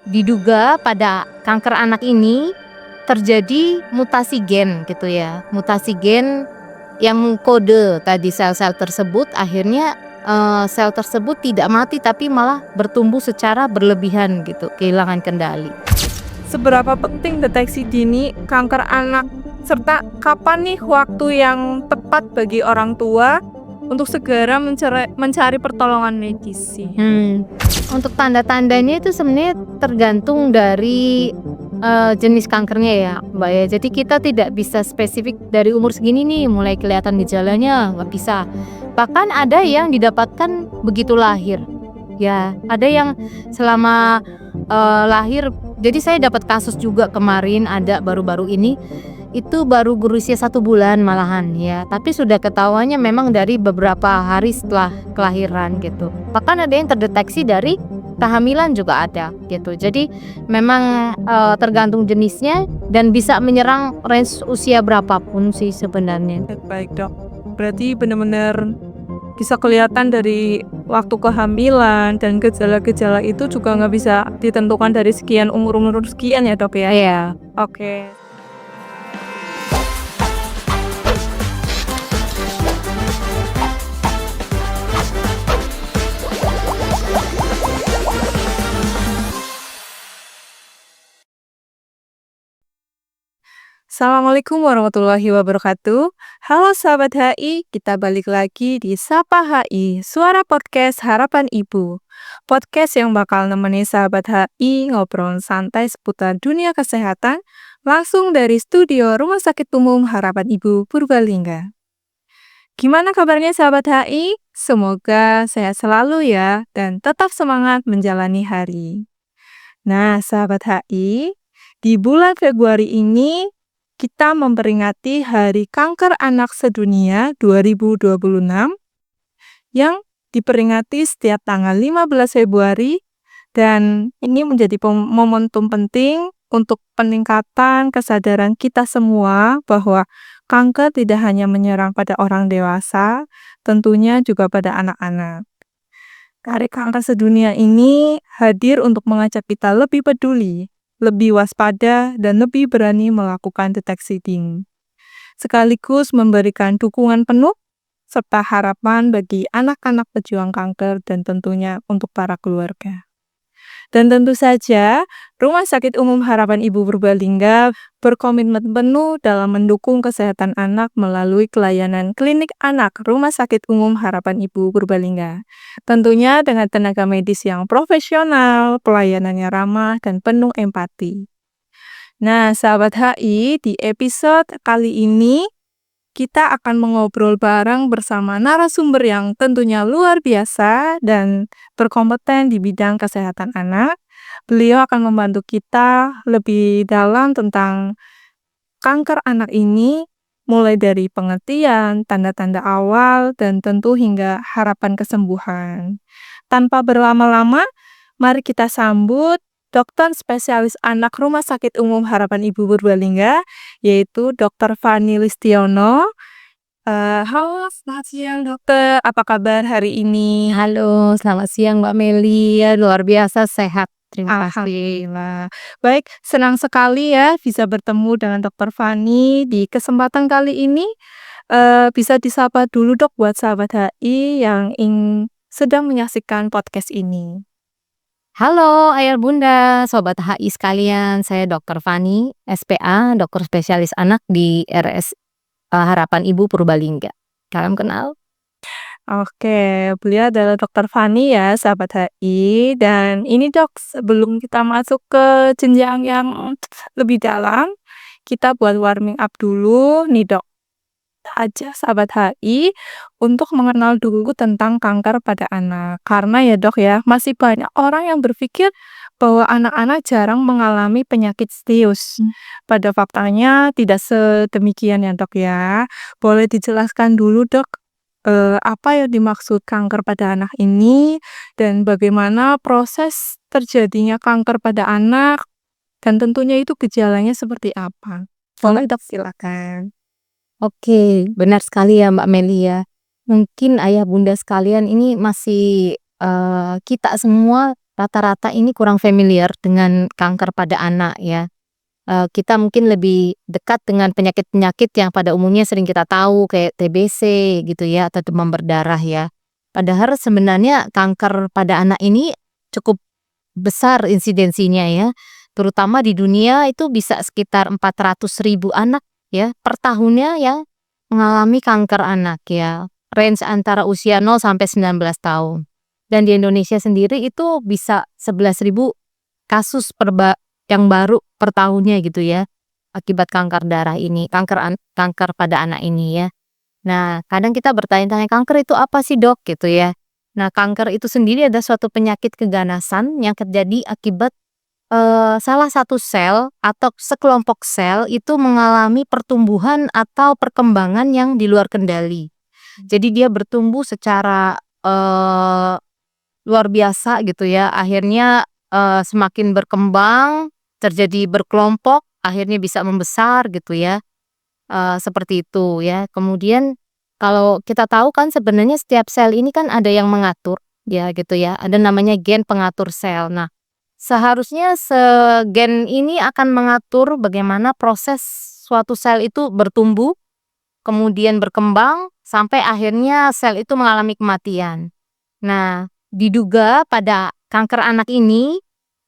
diduga pada kanker anak ini terjadi mutasi gen gitu ya. Mutasi gen yang mengkode tadi sel-sel tersebut akhirnya, sel tersebut tidak mati tapi malah bertumbuh secara berlebihan gitu, kehilangan kendali. Seberapa penting deteksi dini kanker anak, serta kapan nih waktu yang tepat bagi orang tua untuk segera mencari pertolongan medis sih? Untuk tanda-tandanya itu sebenarnya tergantung dari, jenis kankernya ya, Mbak, ya. Jadi kita tidak bisa spesifik dari umur segini nih mulai kelihatan gejalanya, nggak bisa. Bahkan ada yang didapatkan begitu lahir, ya. Ada yang selama, lahir jadi saya dapat kasus juga kemarin ada baru-baru ini, itu baru berusia 1 bulan malahan ya, tapi sudah ketahuannya memang dari beberapa hari setelah kelahiran gitu. Bahkan ada yang terdeteksi dari kehamilan juga ada gitu. Jadi memang, tergantung jenisnya dan bisa menyerang range usia berapapun sih sebenarnya. Baik dok, berarti benar-benar bisa kelihatan dari waktu kehamilan dan gejala-gejala itu juga nggak bisa ditentukan dari sekian umur sekian ya dok ya? Iya. Oke. Assalamualaikum warahmatullahi wabarakatuh. Halo sahabat HI, kita balik lagi di Sapa HI, suara podcast Harapan Ibu. Podcast yang bakal nemenin sahabat HI ngobrol santai seputar dunia kesehatan langsung dari studio Rumah Sakit Umum Harapan Ibu Purbalingga. Gimana kabarnya sahabat HI? Semoga sehat selalu ya dan tetap semangat menjalani hari. Nah, sahabat HI, di bulan Februari ini kita memperingati Hari Kanker Anak Sedunia 2026 yang diperingati setiap tanggal 15 Februari dan ini menjadi momentum penting untuk peningkatan kesadaran kita semua bahwa kanker tidak hanya menyerang pada orang dewasa, tentunya juga pada anak-anak. Hari Kanker Sedunia ini hadir untuk mengajak kita lebih peduli, lebih waspada, dan lebih berani melakukan deteksi dini. Sekaligus memberikan dukungan penuh serta harapan bagi anak-anak pejuang kanker dan tentunya untuk para keluarga. Dan tentu saja, Rumah Sakit Umum Harapan Ibu Purbalingga berkomitmen penuh dalam mendukung kesehatan anak melalui pelayanan klinik anak Rumah Sakit Umum Harapan Ibu Purbalingga. Tentunya dengan tenaga medis yang profesional, pelayanannya ramah, dan penuh empati. Nah, sahabat HI, di episode kali ini kita akan mengobrol bareng bersama narasumber yang tentunya luar biasa dan berkompeten di bidang kesehatan anak. Beliau akan membantu kita lebih dalam tentang kanker anak ini, mulai dari pengertian, tanda-tanda awal, dan tentu hingga harapan kesembuhan. Tanpa berlama-lama, mari kita sambut dokter spesialis anak Rumah Sakit Umum Harapan Ibu Purbalingga, yaitu Dr. Fani Listiono. Halo, selamat siang dokter. Apa kabar hari ini? Halo, selamat siang Mbak Meli. Ya, luar biasa sehat. Terima kasih. Alhamdulillah. Baik, senang sekali ya bisa bertemu dengan Dokter Fani di kesempatan kali ini. Bisa disapa dulu dok buat sahabat HI yang sedang menyaksikan podcast ini. Halo Ayah Bunda, Sobat HI sekalian, saya Dr. Fani, SPA, dokter spesialis anak di RS Harapan Ibu Purbalingga. Salam kenal. Oke, beliau adalah Dokter Fani ya, sahabat HI. Dan ini dok, sebelum kita masuk ke jenjang yang lebih dalam, kita buat warming up dulu nih dok. Aja sahabat HI untuk mengenal dulu tentang kanker pada anak. Karena ya dok ya, masih banyak orang yang berpikir bahwa anak-anak jarang mengalami penyakit serius. Pada faktanya tidak sedemikian ya dok ya. Boleh dijelaskan dulu dok, apa yang dimaksud kanker pada anak ini dan bagaimana proses terjadinya kanker pada anak dan tentunya itu gejalanya seperti apa. Boleh dok, silakan. Oke, benar sekali ya Mbak Meli ya. Mungkin Ayah Bunda sekalian ini masih, kita semua rata-rata ini kurang familiar dengan kanker pada anak ya. Kita mungkin lebih dekat dengan penyakit-penyakit yang pada umumnya sering kita tahu kayak TBC gitu ya atau demam berdarah ya. Padahal sebenarnya kanker pada anak ini cukup besar insidensinya ya. Terutama di dunia itu bisa sekitar 400.000 anak ya per tahunnya yang mengalami kanker anak ya. Range antara usia 0 sampai 19 tahun. Dan di Indonesia sendiri itu bisa 11.000 kasus yang baru per tahunnya gitu ya. Akibat kanker darah ini, kanker pada anak ini ya. Nah, kadang kita bertanya-tanya kanker itu apa sih, Dok? Gitu ya. Nah, kanker itu sendiri adalah suatu penyakit keganasan yang terjadi akibat salah satu sel atau sekelompok sel itu mengalami pertumbuhan atau perkembangan yang di luar kendali. Jadi dia bertumbuh secara luar biasa gitu ya. Akhirnya semakin berkembang, terjadi berkelompok, akhirnya bisa membesar gitu ya. Seperti itu ya. Kemudian kalau kita tahu kan sebenarnya setiap sel ini kan ada yang mengatur ya gitu ya. Ada namanya gen pengatur sel. Nah, seharusnya gen ini akan mengatur bagaimana proses suatu sel itu bertumbuh, kemudian berkembang, sampai akhirnya sel itu mengalami kematian. Nah, diduga pada kanker anak ini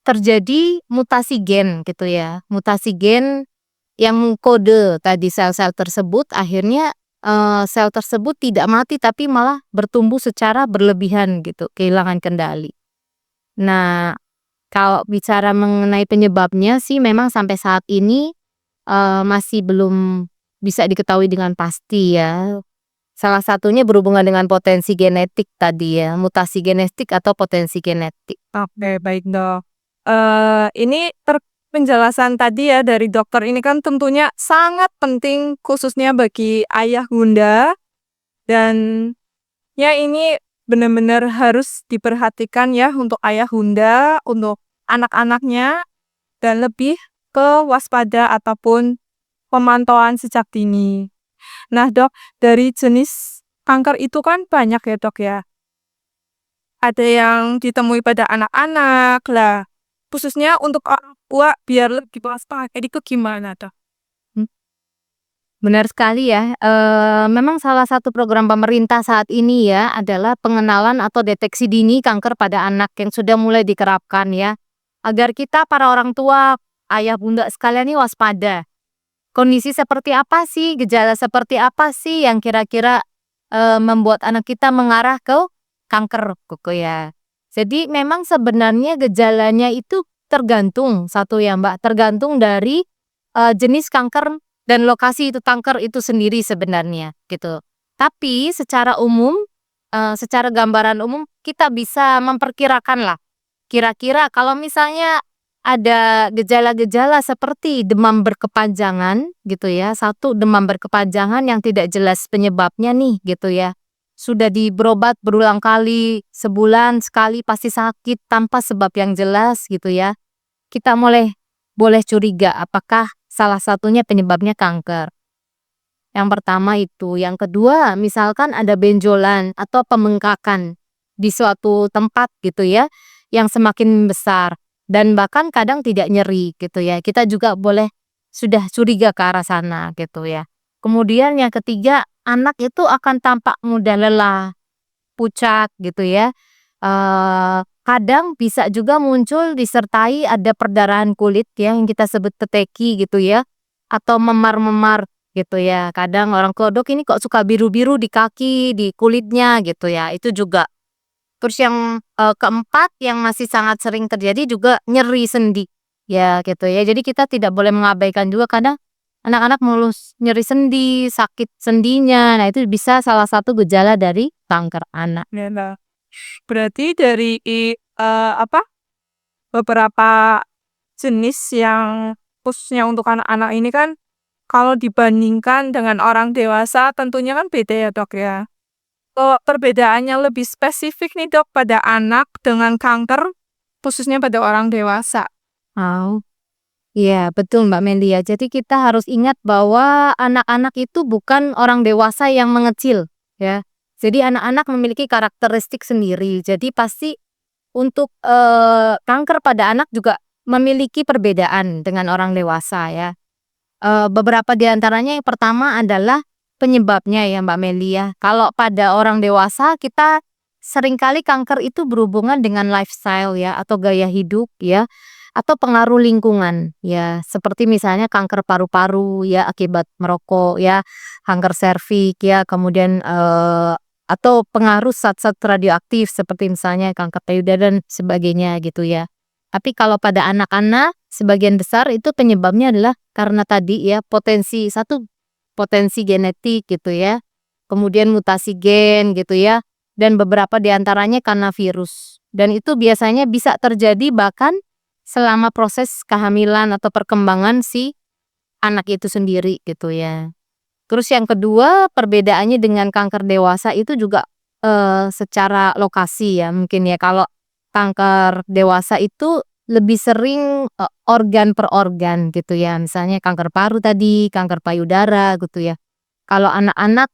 terjadi mutasi gen gitu ya. Mutasi gen yang mengkode tadi sel-sel tersebut akhirnya sel tersebut tidak mati tapi malah bertumbuh secara berlebihan gitu, kehilangan kendali. Nah, kalau bicara mengenai penyebabnya sih memang sampai saat ini masih belum bisa diketahui dengan pasti ya. Salah satunya berhubungan dengan potensi genetik tadi ya, mutasi genetik atau potensi genetik. Oke, baik Dok. Ini penjelasan tadi ya dari dokter ini kan tentunya sangat penting khususnya bagi ayah bunda dan ya ini benar-benar harus diperhatikan ya untuk ayah bunda, untuk anak-anaknya dan lebih ke waspada ataupun pemantauan sejak dini. Nah Dok, dari jenis kanker itu kan banyak ya Dok ya. Ada yang ditemui pada anak-anak lah. Khususnya untuk orang tua biar lebih waspada. Itu gimana Dok? Benar sekali ya, memang salah satu program pemerintah saat ini ya adalah pengenalan atau deteksi dini kanker pada anak yang sudah mulai diterapkan ya. Agar kita para orang tua, ayah bunda sekalian ini waspada. Kondisi seperti apa sih, gejala seperti apa sih yang kira-kira membuat anak kita mengarah ke kanker gitu ya. Jadi memang sebenarnya gejalanya itu tergantung satu ya Mbak, tergantung dari jenis kanker dan lokasi itu kanker itu sendiri sebenarnya gitu. Tapi secara umum, secara gambaran umum kita bisa memperkirakan lah. Kira-kira kalau misalnya ada gejala-gejala seperti demam berkepanjangan gitu ya, satu demam berkepanjangan yang tidak jelas penyebabnya nih gitu ya. Sudah berobat berulang kali, sebulan sekali pasti sakit tanpa sebab yang jelas gitu ya. Kita boleh curiga apakah salah satunya penyebabnya kanker. Yang pertama itu, yang kedua misalkan ada benjolan atau pembengkakan di suatu tempat gitu ya, yang semakin besar dan bahkan kadang tidak nyeri gitu ya. Kita juga sudah curiga ke arah sana gitu ya. Kemudian yang ketiga, anak itu akan tampak mudah lelah, pucat gitu ya. Kadang bisa juga muncul disertai ada perdarahan kulit ya, yang kita sebut peteki gitu ya, atau memar-memar gitu ya. Kadang orang tua, "Dok ini kok suka biru-biru di kaki, di kulitnya," gitu ya, itu juga. Terus yang keempat yang masih sangat sering terjadi juga nyeri sendi, ya gitu ya. Jadi kita tidak boleh mengabaikan juga kadang anak-anak mulus nyeri sendi, sakit sendinya, nah itu bisa salah satu gejala dari kanker anak. Ya, nah. Berarti dari beberapa jenis yang khususnya untuk anak-anak ini kan kalau dibandingkan dengan orang dewasa tentunya kan beda ya Dok ya. Perbedaannya lebih spesifik nih Dok pada anak dengan kanker khususnya pada orang dewasa. Oh, iya betul Mbak Melia. Jadi kita harus ingat bahwa anak-anak itu bukan orang dewasa yang mengecil ya. Jadi anak-anak memiliki karakteristik sendiri. Jadi pasti untuk, kanker pada anak juga memiliki perbedaan dengan orang dewasa ya. Beberapa di antaranya yang pertama adalah penyebabnya ya Mbak Meli ya. Kalau pada orang dewasa kita seringkali kanker itu berhubungan dengan lifestyle ya atau gaya hidup ya, atau pengaruh lingkungan ya. Seperti misalnya kanker paru-paru ya akibat merokok ya, kanker serviks ya, kemudian, atau pengaruh zat-zat radioaktif seperti misalnya kanker payudara dan sebagainya gitu ya. Tapi kalau pada anak-anak sebagian besar itu penyebabnya adalah karena tadi ya potensi genetik gitu ya, kemudian mutasi gen gitu ya, dan beberapa di antaranya karena virus. Dan itu biasanya bisa terjadi bahkan selama proses kehamilan atau perkembangan si anak itu sendiri gitu ya. Terus yang kedua perbedaannya dengan kanker dewasa itu juga, secara lokasi ya mungkin ya. Kalau kanker dewasa itu lebih sering, organ per organ gitu ya, misalnya kanker paru tadi, kanker payudara gitu ya. Kalau anak-anak,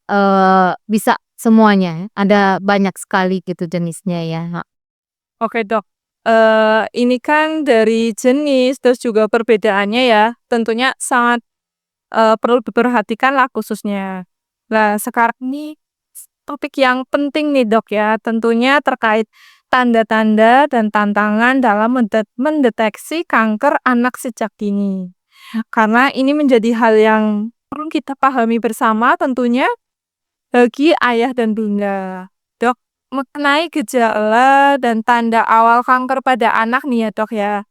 bisa semuanya, ada banyak sekali gitu jenisnya ya, Oke Dok, ini kan dari jenis terus juga perbedaannya ya, tentunya sangat, perlu diperhatikan lah khususnya. Nah sekarang ini topik yang penting nih Dok ya, tentunya terkait tanda-tanda dan tantangan dalam mendeteksi kanker anak sejak dini. Karena ini menjadi hal yang perlu kita pahami bersama tentunya bagi ayah dan bunda. Dok, mengenai gejala dan tanda awal kanker pada anak nih ya Dok ya.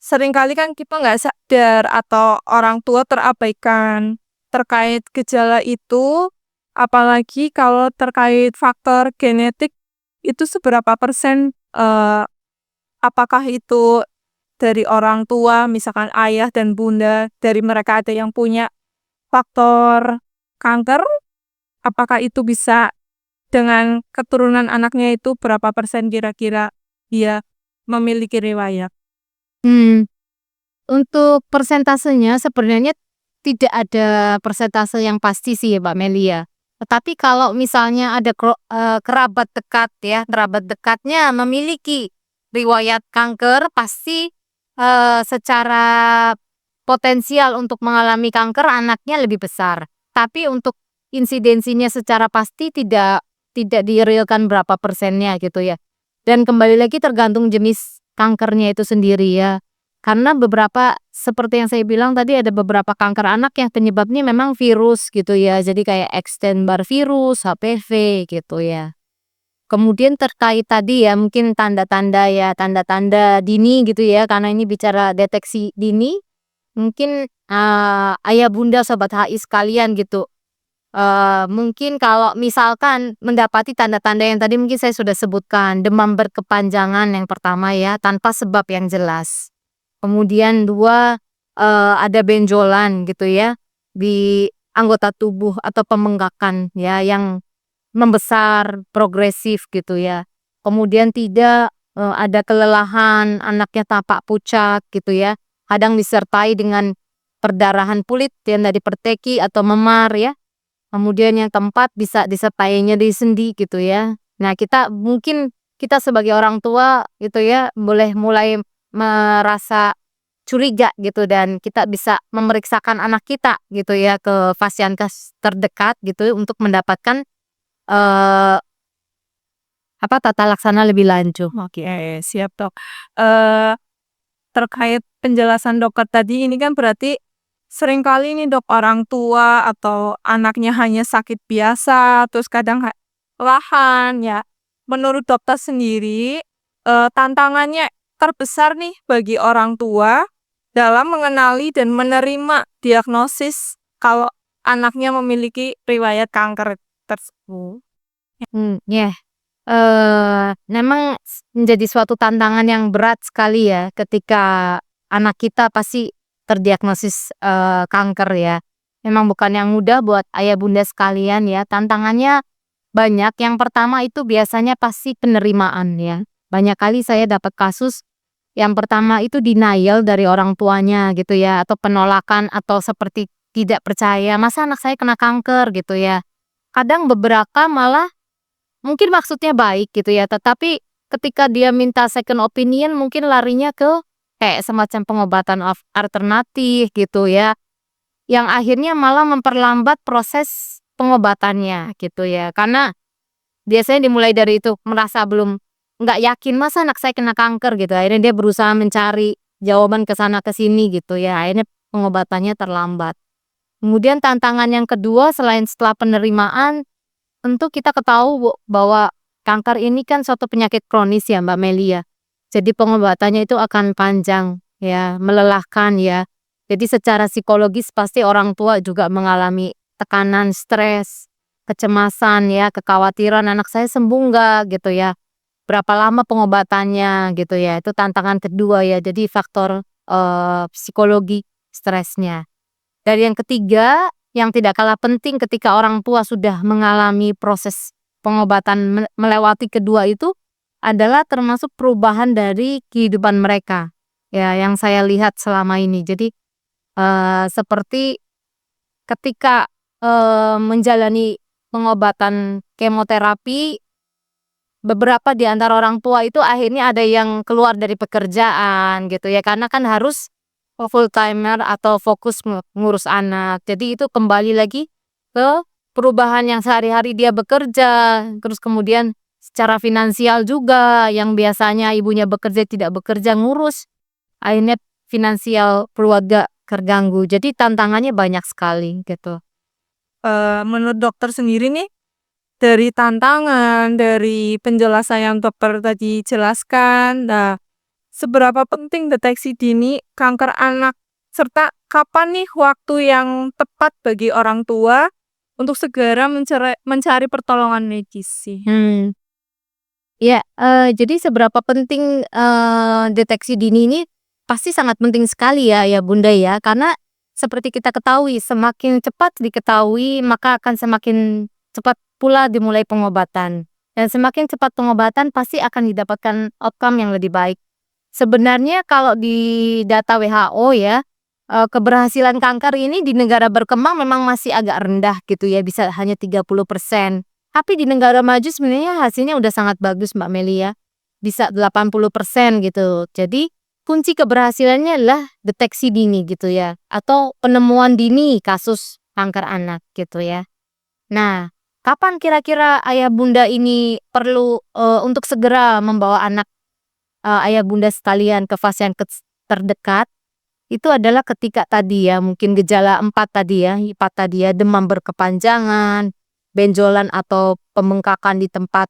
Seringkali kan kita nggak sadar atau orang tua terabaikan terkait gejala itu, apalagi kalau terkait faktor genetik itu seberapa persen, apakah itu dari orang tua, misalkan ayah dan bunda, dari mereka ada yang punya faktor kanker, apakah itu bisa dengan keturunan anaknya itu berapa persen kira-kira dia memiliki riwayat? Hmm. Untuk persentasenya sebenarnya tidak ada persentase yang pasti sih ya Mbak Meli ya. Tetapi kalau misalnya ada kerabat dekat ya, kerabat dekatnya memiliki riwayat kanker pasti, secara potensial untuk mengalami kanker anaknya lebih besar. Tapi untuk insidensinya secara pasti tidak direalkan berapa persennya gitu ya. Dan kembali lagi tergantung jenis kankernya itu sendiri ya. Karena beberapa seperti yang saya bilang tadi ada beberapa kanker anak yang penyebabnya memang virus gitu ya. Jadi kayak Epstein-Barr virus, HPV gitu ya. Kemudian terkait tadi ya mungkin tanda-tanda ya, tanda-tanda dini gitu ya, karena ini bicara deteksi dini, mungkin, ayah bunda sobat HI sekalian gitu, mungkin kalau misalkan mendapati tanda-tanda yang tadi mungkin saya sudah sebutkan, demam berkepanjangan yang pertama ya, tanpa sebab yang jelas. Kemudian 2, ada benjolan gitu ya, di anggota tubuh atau pembengkakan ya, yang membesar, progresif gitu ya. Kemudian 3, ada kelelahan, anaknya tampak pucat gitu ya, kadang disertai dengan perdarahan kulit yang dari perteki atau memar ya. Kemudian yang keempat bisa disertai nyeri sendi gitu ya. Nah kita sebagai orang tua gitu ya, boleh mulai merasa curiga gitu dan kita bisa memeriksakan anak kita gitu ya ke fasilitas terdekat gitu untuk mendapatkan, eee, tata laksana lebih lanjut. Oke, siap Dok. Eee, terkait penjelasan dokter tadi ini kan berarti seringkali nih Dok, orang tua atau anaknya hanya sakit biasa, terus kadang kelelahan ya. Menurut dokter sendiri, tantangannya terbesar nih bagi orang tua dalam mengenali dan menerima diagnosis kalau anaknya memiliki riwayat kanker tersebut. Ya. Memang menjadi suatu tantangan yang berat sekali ya ketika anak kita pasti terdiagnosis, kanker ya. Memang bukan yang mudah buat ayah bunda sekalian ya, tantangannya banyak. Yang pertama itu biasanya pasti penerimaan ya. Banyak kali saya dapat kasus yang pertama itu denial dari orang tuanya gitu ya, atau penolakan atau seperti tidak percaya, "Masa anak saya kena kanker?" Gitu ya. Kadang beberapa malah mungkin maksudnya baik gitu ya, tetapi ketika dia minta second opinion mungkin larinya ke kayak semacam pengobatan alternatif gitu ya, yang akhirnya malah memperlambat proses pengobatannya gitu ya. Karena biasanya dimulai dari itu, merasa nggak yakin, "Masa anak saya kena kanker?" Gitu. Akhirnya dia berusaha mencari jawaban ke sana ke sini gitu ya, akhirnya pengobatannya terlambat. Kemudian tantangan yang kedua selain setelah penerimaan, tentu kita ketahui bahwa kanker ini kan suatu penyakit kronis ya Mbak Meli ya. Jadi pengobatannya itu akan panjang ya, melelahkan ya. Jadi secara psikologis pasti orang tua juga mengalami tekanan, stres, kecemasan ya, kekhawatiran anak saya sembuh nggak gitu ya. Berapa lama pengobatannya gitu ya. Itu tantangan kedua ya. Jadi faktor psikologi stresnya. Dan yang ketiga, yang tidak kalah penting ketika orang tua sudah mengalami proses pengobatan melewati kedua itu adalah termasuk perubahan dari kehidupan mereka. Ya, yang saya lihat selama ini. Jadi seperti ketika menjalani pengobatan kemoterapi, beberapa di antara orang tua itu akhirnya ada yang keluar dari pekerjaan gitu ya, karena kan harus full timer atau fokus ngurus anak. Jadi itu kembali lagi ke perubahan yang sehari-hari dia bekerja, terus kemudian secara finansial juga yang biasanya ibunya bekerja tidak bekerja ngurus, akhirnya finansial keluarga terganggu. Jadi tantangannya banyak sekali gitu. Menurut dokter sendiri nih, dari tantangan, dari penjelasan yang dokter tadi jelaskan, nah, seberapa penting deteksi dini kanker anak, serta kapan nih waktu yang tepat bagi orang tua untuk segera mencari pertolongan medis sih? Hmm. Ya, jadi seberapa penting, deteksi dini ini pasti sangat penting sekali ya Bunda ya, karena seperti kita ketahui semakin cepat diketahui maka akan semakin cepat pula dimulai pengobatan, dan semakin cepat pengobatan pasti akan didapatkan outcome yang lebih baik. Sebenarnya kalau di data WHO ya, keberhasilan kanker ini di negara berkembang memang masih agak rendah gitu ya, bisa hanya 30%. Tapi di negara maju sebenarnya hasilnya udah sangat bagus Mbak Meli ya, bisa 80% gitu. Jadi kunci keberhasilannya adalah deteksi dini gitu ya, atau penemuan dini kasus kanker anak gitu ya. Nah, kapan kira-kira ayah bunda ini perlu untuk segera membawa anak, ayah bunda sekalian ke fasilitas terdekat? Itu adalah ketika tadi ya, mungkin gejala 4 tadi ya, 4 tadi ya, demam berkepanjangan, benjolan atau pembengkakan di tempat,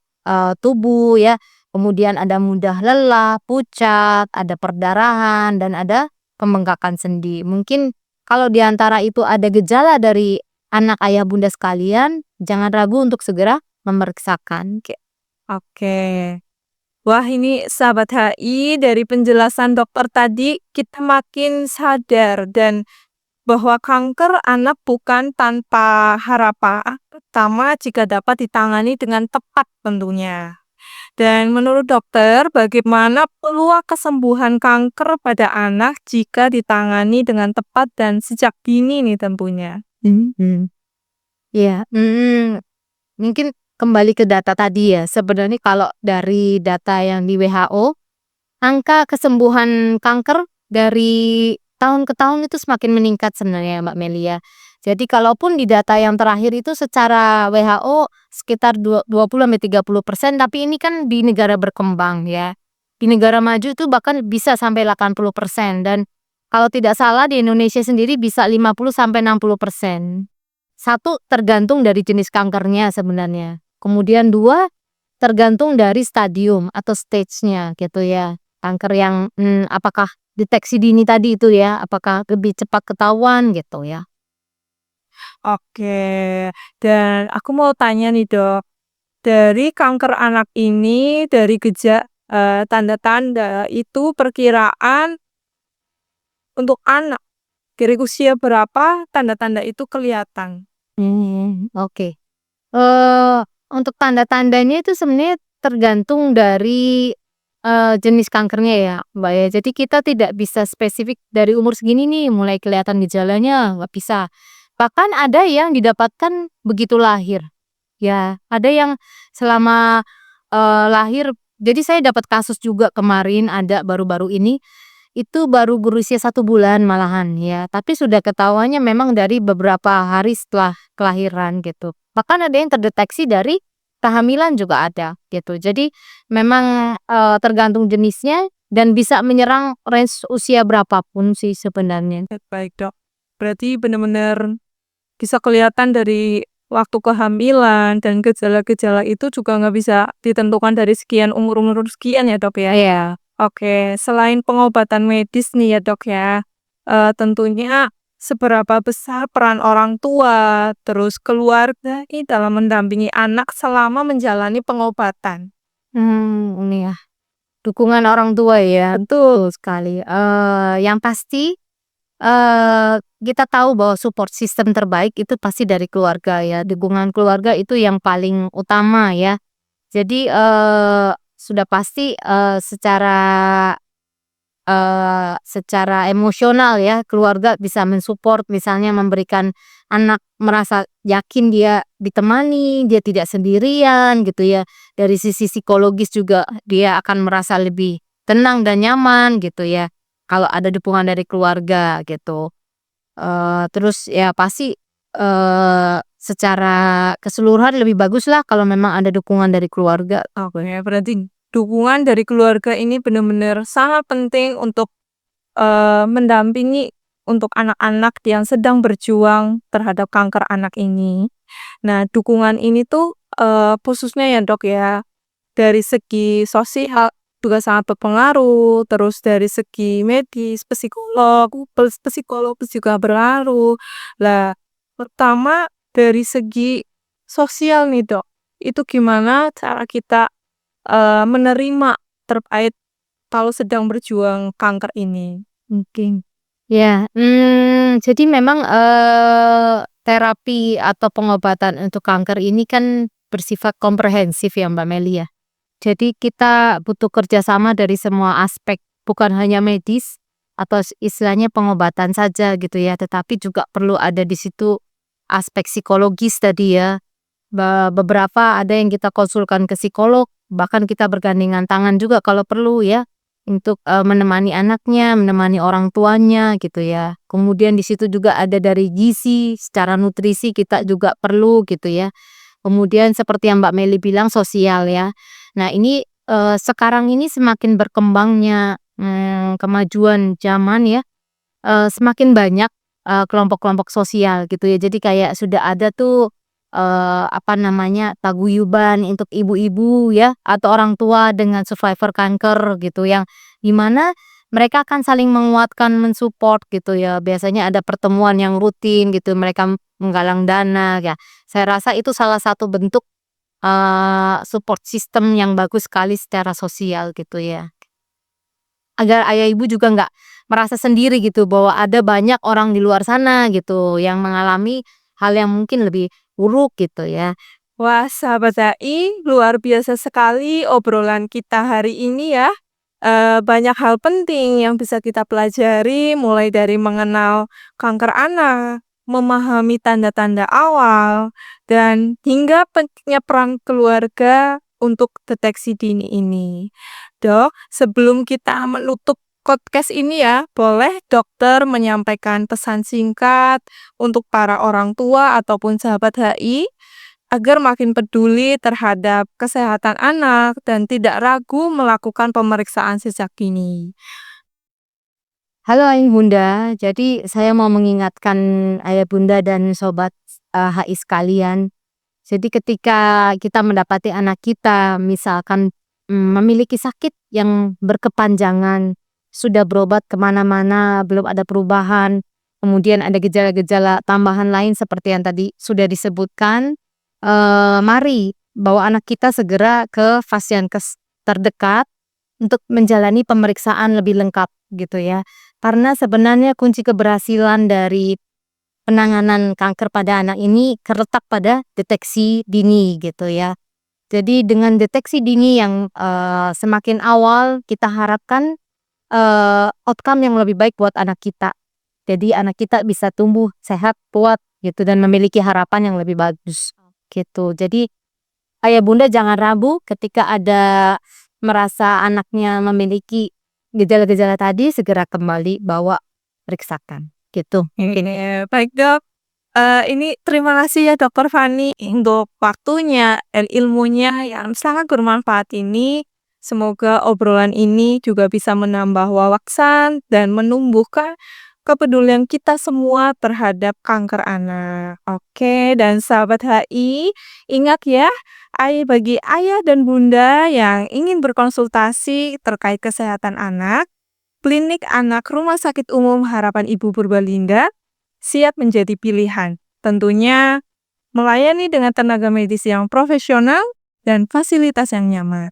tubuh ya, kemudian ada mudah lelah, pucat, ada perdarahan, dan ada pembengkakan sendi. Mungkin kalau di antara itu ada gejala dari anak ayah bunda sekalian, jangan ragu untuk segera memeriksakan. Oke. Wah, ini sahabat HI, dari penjelasan dokter tadi kita makin sadar dan bahwa kanker anak bukan tanpa harapan, terutama jika dapat ditangani dengan tepat tentunya. Dan menurut dokter, bagaimana peluang kesembuhan kanker pada anak jika ditangani dengan tepat dan sejak dini nih tentunya? Mhm. Iya, mungkin kembali ke data tadi ya, sebenarnya kalau dari data yang di WHO, angka kesembuhan kanker dari tahun ke tahun itu semakin meningkat sebenarnya Mbak Melia. Jadi kalaupun di data yang terakhir itu secara WHO sekitar 20-30%, tapi ini kan di negara berkembang ya. Di negara maju itu bahkan bisa sampai 80%, dan kalau tidak salah di Indonesia sendiri bisa 50-60%. Satu, tergantung dari jenis kankernya sebenarnya. Kemudian dua, tergantung dari stadium atau stage-nya gitu ya. Kanker yang apakah deteksi dini tadi itu ya, apakah lebih cepat ketahuan gitu ya. Oke, dan aku mau tanya nih dok, dari kanker anak ini, dari tanda-tanda itu perkiraan untuk anak, kira usia berapa tanda-tanda itu kelihatan? Oke. Untuk tanda-tandanya itu sebenarnya tergantung dari, jenis kankernya ya, Mbak, ya. Jadi kita tidak bisa spesifik dari umur segini nih mulai kelihatan gejalanya, nggak bisa. Bahkan ada yang didapatkan begitu lahir, ya. Ada yang selama, lahir Jadi saya dapat kasus juga kemarin ada baru-baru ini, itu baru berusia 1 bulan malahan ya, tapi sudah ketahuannya memang dari beberapa hari setelah kelahiran gitu. Bahkan ada yang terdeteksi dari kehamilan juga ada gitu. Jadi memang, tergantung jenisnya dan bisa menyerang range usia berapapun sih sebenarnya. Baik, Dok. Berarti benar-benar bisa kelihatan dari waktu kehamilan dan gejala-gejala itu juga nggak bisa ditentukan dari sekian umur-umur sekian ya, Dok, ya? Iya. Oke, selain pengobatan medis nih ya, Dok, ya, tentunya seberapa besar peran orang tua, terus keluarga nih dalam mendampingi anak selama menjalani pengobatan? Ini ya, dukungan orang tua ya, betul sekali, yang pasti kita tahu bahwa support system terbaik itu pasti dari keluarga ya, dukungan keluarga itu yang paling utama ya. Jadi, sudah pasti, secara emosional ya, keluarga bisa mensupport misalnya memberikan anak merasa yakin dia ditemani, dia tidak sendirian gitu ya. Dari sisi psikologis juga dia akan merasa lebih tenang dan nyaman gitu ya, kalau ada dukungan dari keluarga gitu. Terus ya pasti, secara keseluruhan lebih baguslah kalau memang ada dukungan dari keluarga. Oke, berarti dukungan dari keluarga ini benar-benar sangat penting untuk mendampingi untuk anak-anak yang sedang berjuang terhadap kanker anak ini. Nah, dukungan ini tuh, khususnya ya, Dok, ya, dari segi sosial juga sangat berpengaruh, terus dari segi medis, psikolog juga berpengaruh. Lah, pertama dari segi sosial nih, Dok, itu gimana cara kita, menerima terkait kalau sedang berjuang kanker ini? Mungkin. Ya, jadi memang, terapi atau pengobatan untuk kanker ini kan bersifat komprehensif ya Mbak Meli ya. Jadi kita butuh kerjasama dari semua aspek, bukan hanya medis atau istilahnya pengobatan saja gitu ya, tetapi juga perlu ada di situ aspek psikologis tadi ya. Beberapa ada yang kita konsulkan ke psikolog, bahkan kita bergandengan tangan juga kalau perlu ya, untuk, menemani anaknya, menemani orang tuanya gitu ya. Kemudian di situ juga ada dari gizi, secara nutrisi kita juga perlu gitu ya. Kemudian seperti yang Mbak Meli bilang sosial ya. Nah ini, sekarang ini semakin berkembangnya, kemajuan zaman ya, semakin banyak, kelompok-kelompok sosial gitu ya. Jadi kayak sudah ada tuh, apa namanya, paguyuban untuk ibu-ibu ya, atau orang tua dengan survivor kanker gitu, yang dimana mereka akan saling menguatkan, mensupport gitu ya. Biasanya ada pertemuan yang rutin gitu, mereka menggalang dana ya. Saya rasa itu salah satu bentuk, support system yang bagus sekali secara sosial gitu ya. Agar ayah ibu juga nggak merasa sendiri gitu, bahwa ada banyak orang di luar sana gitu, yang mengalami hal yang mungkin lebih buruk gitu ya. Wah, sahabat HI, luar biasa sekali obrolan kita hari ini ya. Banyak hal penting yang bisa kita pelajari, mulai dari mengenal kanker anak, memahami tanda-tanda awal, dan hingga pentingnya peran keluarga untuk deteksi dini ini. Dok, sebelum kita menutup podcast ini ya, boleh dokter menyampaikan pesan singkat untuk para orang tua ataupun sahabat HI agar makin peduli terhadap kesehatan anak dan tidak ragu melakukan pemeriksaan sejak dini. Halo ayah bunda, jadi saya mau mengingatkan ayah bunda dan sobat, HI sekalian. Jadi ketika kita mendapati anak kita misalkan, memiliki sakit yang berkepanjangan, sudah berobat kemana-mana belum ada perubahan, kemudian ada gejala-gejala tambahan lain seperti yang tadi sudah disebutkan, mari bawa anak kita segera ke vaskes terdekat untuk menjalani pemeriksaan lebih lengkap gitu ya. Karena sebenarnya kunci keberhasilan dari penanganan kanker pada anak ini terletak pada deteksi dini gitu ya. Jadi dengan deteksi dini yang, semakin awal kita harapkan, outcome yang lebih baik buat anak kita. Jadi anak kita bisa tumbuh sehat, kuat gitu dan memiliki harapan yang lebih bagus gitu. Jadi ayah bunda jangan ragu ketika ada merasa anaknya memiliki gejala-gejala tadi, segera kembali bawa periksakan, gitu. Baik Dok. Ini terima kasih ya Dokter Fani untuk waktunya dan ilmunya yang sangat bermanfaat ini. Semoga obrolan ini juga bisa menambah wawasan dan menumbuhkan kepedulian kita semua terhadap kanker anak. Oke, dan sahabat HI, ingat ya, bagi ayah dan bunda yang ingin berkonsultasi terkait kesehatan anak, Klinik Anak Rumah Sakit Umum Harapan Ibu Purbalingga siap menjadi pilihan. Tentunya melayani dengan tenaga medis yang profesional dan fasilitas yang nyaman.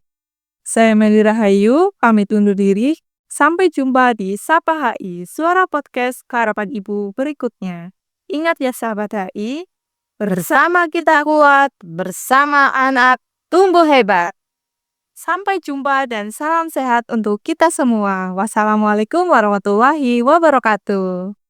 Saya Meli Rahayu, pamit undur diri. Sampai jumpa di Sapa HI, suara podcast Harapan Ibu berikutnya. Ingat ya sahabat HI, bersama kita kuat, bersama anak tumbuh hebat. Sampai jumpa dan salam sehat untuk kita semua. Wassalamualaikum warahmatullahi wabarakatuh.